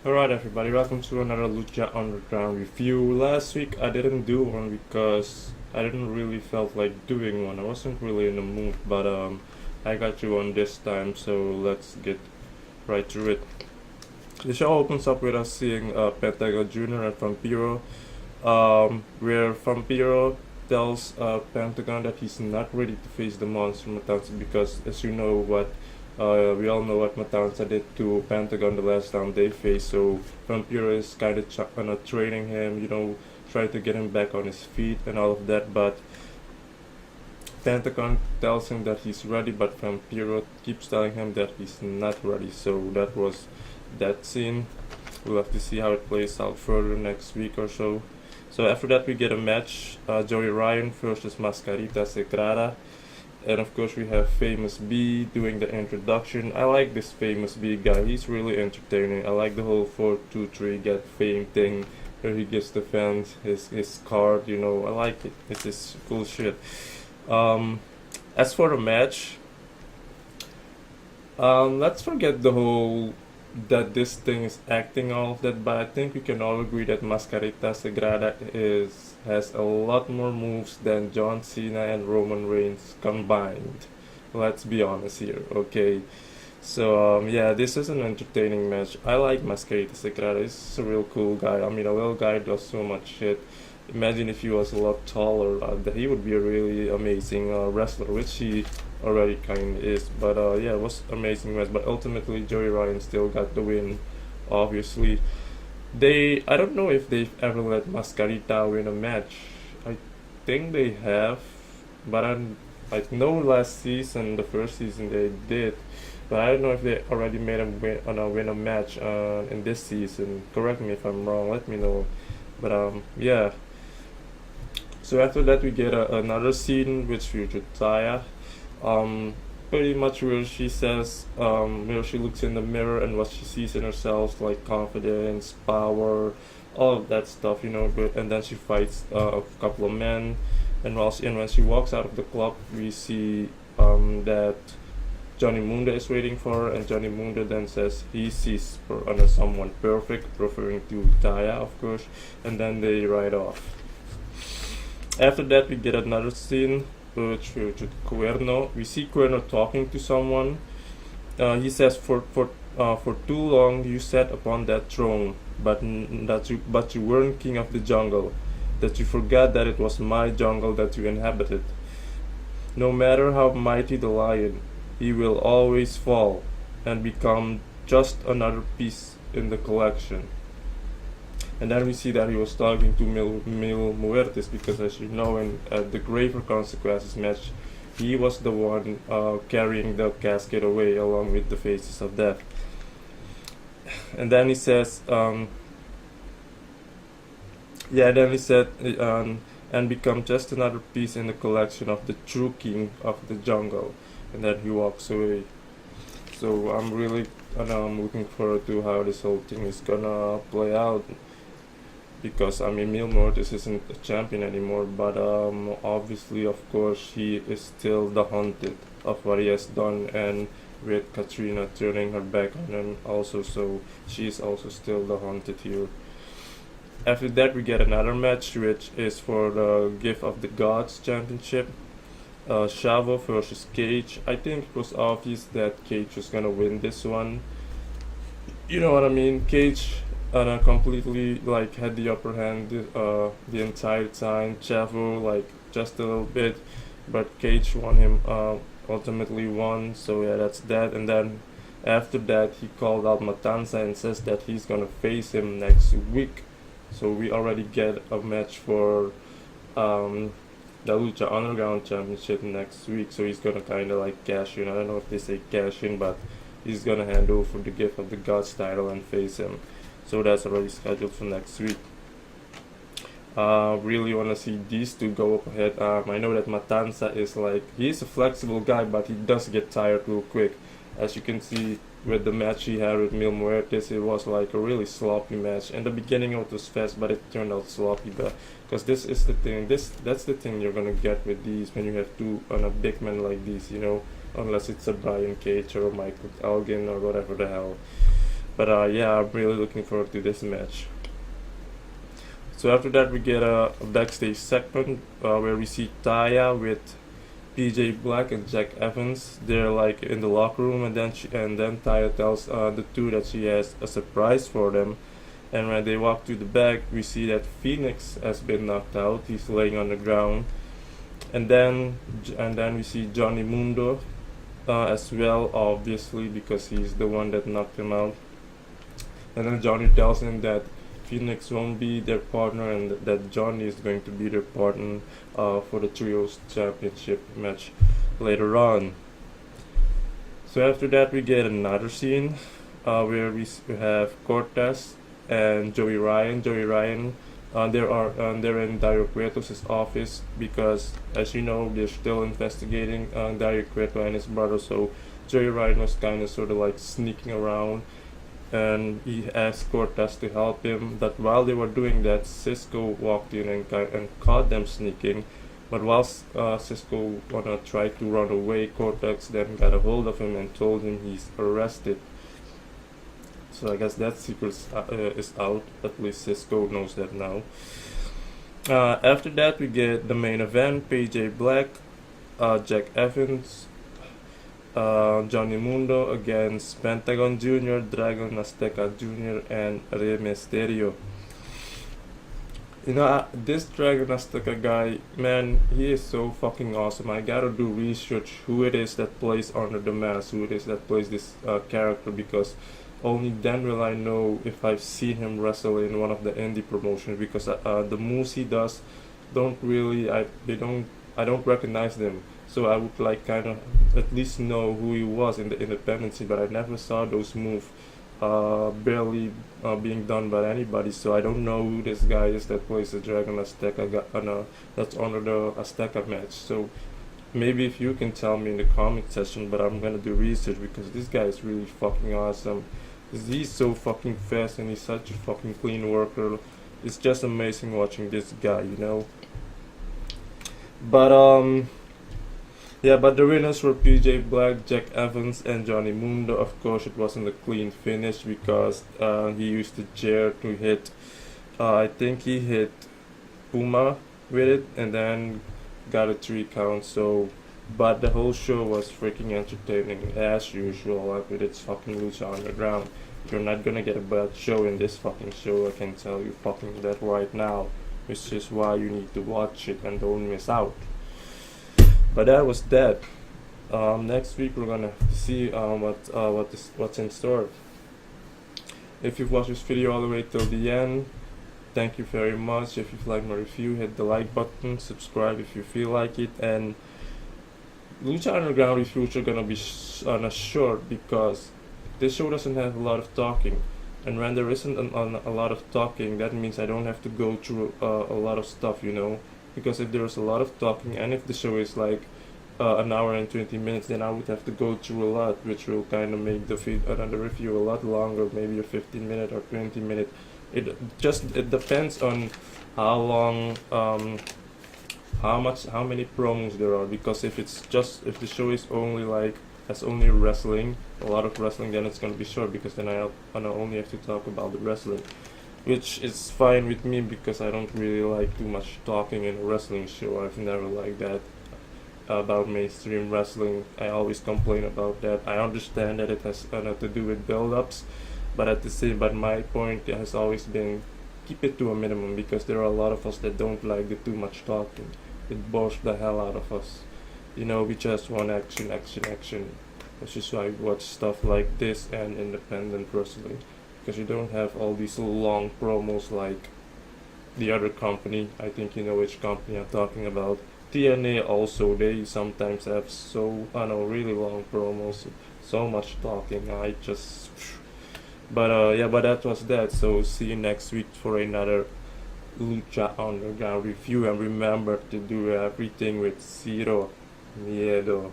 Alright everybody, welcome to another Lucha Underground review. Last week I didn't do one because I didn't really felt like doing one. I wasn't really in the mood, but I got you on this time, so let's get right through it. The show opens up with us seeing Pentagon Jr. and Vampiro, where Vampiro tells Pentagon that he's not ready to face the monster Matanza because, as you know, we all know what Matanza did to Pentagon the last time they faced. So Vampiro is kind of training him, trying to get him back on his feet and all of that. But Pentagon tells him that he's ready, but Vampiro keeps telling him that he's not ready. So that was that scene. We'll have to see how it plays out further next week or so. So after that we get a match, Joey Ryan versus Mascarita Sagrada. And of course we have Famous B doing the introduction. I like this Famous B guy, he's really entertaining. I like the whole 4-2-3 get fame thing where he gives the fans his card, I like it. It's just cool shit. As for the match, let's forget the whole that this thing is acting all of that, but I think we can all agree that Mascarita Sagrada has a lot more moves than John Cena and Roman Reigns combined. Let's be honest here, okay? So yeah, this is an entertaining match. I like Mascarita Sagrada. He's a real cool guy. I mean, a little guy does so much shit. Imagine if he was a lot taller, that he would be a really amazing wrestler, which he already kind of is. But yeah, it was amazing match. But ultimately, Joey Ryan still got the win. Obviously, I don't know if they've ever let Mascarita win a match. I think they have, but I know last season, the first season they did. But I don't know if they already made him win a match in this season. Correct me if I'm wrong. Let me know. But yeah. So after that we get another scene which featured Taya, pretty much where she says, where she looks in the mirror and what she sees in herself, like confidence, power, all of that stuff, and then she fights a couple of men, and when she walks out of the club, we see that Johnny Mundo is waiting for her, and Johnny Mundo then says he sees someone perfect, referring to Taya, of course, and then they ride off. After that, we get another scene which Cuerno. We see Cuerno talking to someone. He says, "For too long you sat upon that throne, but you weren't king of the jungle. That you forgot that it was my jungle that you inhabited. No matter how mighty the lion, he will always fall and become just another piece in the collection." And then we see that he was talking to Mil Muertes because, as you know, in the Graver Consequences match, he was the one carrying the casket away along with the Faces of Death. And then he says, and become just another piece in the collection of the true king of the jungle. And then he walks away. So I'm really looking forward to how this whole thing is gonna play out. Because Mil Muertes isn't a champion anymore, but obviously, of course, he is still the hunted of what he has done, and with Katrina turning her back on him also, so she is also still the hunted here. After that, we get another match, which is for the Gift of the Gods Championship. Chavo versus Cage. I think it was obvious that Cage was gonna win this one. You know what I mean? Cage completely had the upper hand the entire time. Chavo just a little bit, but Cage ultimately won. So yeah, that's that. And then after that, he called out Matanza and says that he's gonna face him next week. So we already get a match for the Lucha Underground Championship next week. So he's gonna kind of cash in. I don't know if they say cash in, but he's gonna hand over the Gift of the Gods title and face him. So that's already scheduled for next week. Really want to see these two go up ahead. I know that Matanza is he's a flexible guy, but he does get tired real quick. As you can see with the match he had with Mil Muertes, it was a really sloppy match. In the beginning it was fast, but it turned out sloppy. Because this is the thing, that's the thing you're gonna get with these when you have two big men like these, unless it's a Brian Cage or a Michael Elgin or whatever the hell. But yeah, I'm really looking forward to this match. So after that, we get a backstage segment where we see Taya with PJ Black and Jack Evans. They're like in the locker room, and then Taya tells the two that she has a surprise for them. And when they walk to the back, we see that Phoenix has been knocked out. He's laying on the ground, and then we see Johnny Mundo as well, obviously because he's the one that knocked him out. And then Johnny tells him that Phoenix won't be their partner and that Johnny is going to be their partner for the Trios Championship match later on. So after that, we get another scene where we have Cortez and Joey Ryan. Joey Ryan, they're in Dario Cueto's office because, as you know, they're still investigating Dario Cueto and his brother. So Joey Ryan was kind of sort of like sneaking around, and he asked Cortez to help him. But while they were doing that, Cisco walked in and caught them sneaking. But while Cisco wanna try to run away, Cortex then got a hold of him and told him he's arrested. So I guess that secret is out. At least Cisco knows that now. After that, we get the main event: PJ Black, Jack Evans, Johnny Mundo against Pentagon Jr., Dragon Azteca Jr., and Rey Mysterio. This Dragon Azteca guy, man, he is so fucking awesome. I gotta do research who it is that plays under the mask, who it is that plays this character, because only then will I know if I've seen him wrestle in one of the indie promotions. Because the moves he does I don't recognize them. So I would like kind of at least know who he was in the independent scene, but I never saw those moves barely being done by anybody. So I don't know who this guy is that plays the Dragon Azteca that's under the Azteca match. So maybe if you can tell me in the comment section, but I'm gonna do research because this guy is really fucking awesome. He's so fucking fast and he's such a fucking clean worker. It's just amazing watching this guy. But yeah, but the winners were PJ Black, Jack Evans, and Johnny Mundo. Of course, it wasn't a clean finish because he used the chair to hit. I think he hit Puma with it, and then got a 3 count. So, but the whole show was freaking entertaining as usual. With its fucking Lucha Underground. You're not gonna get a bad show in this fucking show. I can tell you fucking that right now. Which is why you need to watch it and don't miss out. But that was that. Next week we're gonna see what's in store. If you've watched this video all the way till the end, thank you very much. If you've liked my review, hit the like button, subscribe if you feel like it, and Lucha Underground reviews are gonna be short because this show doesn't have a lot of talking. And when there isn't a lot of talking, that means I don't have to go through a lot of stuff, Because if there's a lot of talking, and if the show is like an hour and 20 minutes, then I would have to go through a lot, which will kind of make the review a lot longer, maybe a 15-minute or 20-minute. It depends on how long, how many promos there are. Because if the show is only wrestling, a lot of wrestling, then it's gonna be short because then I only have to talk about the wrestling, which is fine with me because I don't really like too much talking in a wrestling show. I've never liked that about mainstream wrestling. I always complain about that. I understand that it has to do with build-ups, but my point has always been keep it to a minimum because there are a lot of us that don't like the too much talking. It bores the hell out of us. We just want action, which is why I watch stuff like this and independent wrestling, because you don't have all these long promos like the other company. I think you know which company I'm talking about. TNA also, they sometimes have really long promos, so much talking. But that was that. So see you next week for another Lucha Underground review, and remember to do everything with zero miedo.